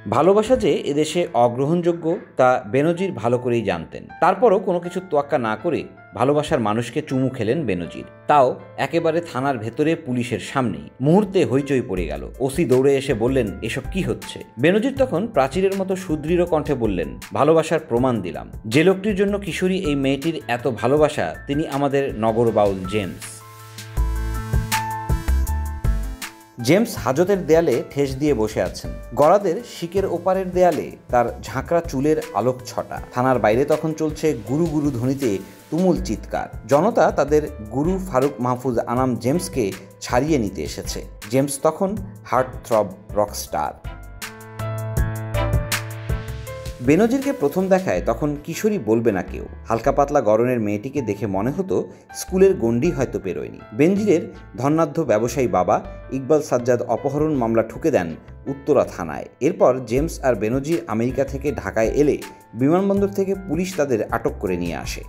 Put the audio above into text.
ভালোবাসা যে এদেশে অগ্রহণযোগ্য তা বেনজির ভালো করেই জানতেন। তারপরও কোনো কিছু তোয়াক্কা না করে ভালোবাসার মানুষকে চুমু খেলেন বেনজির, তাও একেবারে থানার ভেতরে পুলিশের সামনেই। মুহূর্তে হইচই পড়ে গেল। ওসি দৌড়ে এসে বললেন, এসব কি হচ্ছে? বেনজির তখন প্রাচীরের মতো সুদৃঢ় কণ্ঠে বললেন, ভালোবাসার প্রমাণ দিলাম। যে লোকটির জন্য কিশোরী এই মেয়েটির এত ভালোবাসা, তিনি আমাদের নগর বাউল জেমস। জেমস হাজতের দেয়ালে ঠেস দিয়ে বসে আছেন। গরাদের শিকের ওপারের দেয়ালে তার ঝাঁকড়া চুলের আলোক ছটা। থানার বাইরে তখন চলছে গুরু গুরু ধ্বনিতে তুমুল চিৎকার। জনতা তাদের গুরু ফারুক মাহফুজ আনাম জেমসকে ছাড়িয়ে নিতে এসেছে। জেমস তখন হার্ট থ্রব রকস্টার। বেনজিরকে প্রথম দেখায় তখন কিশোরী বলবে না কেউ। হালকা পাতলা গড়নের মেয়েটিকে দেখে মনে হতো স্কুলের গণ্ডি হয়তো পেরোয়নি। বেনজিরের ধনাঢ্য ব্যবসায়ী বাবা ইকবাল সাজ্জাদ অপহরণ মামলা ঠুকে দেন উত্তরা থানায়। এরপর জেমস আর বেনজির আমেরিকা থেকে ঢাকায় এলে বিমানবন্দর থেকে পুলিশ তাদের আটক করে নিয়ে আসে।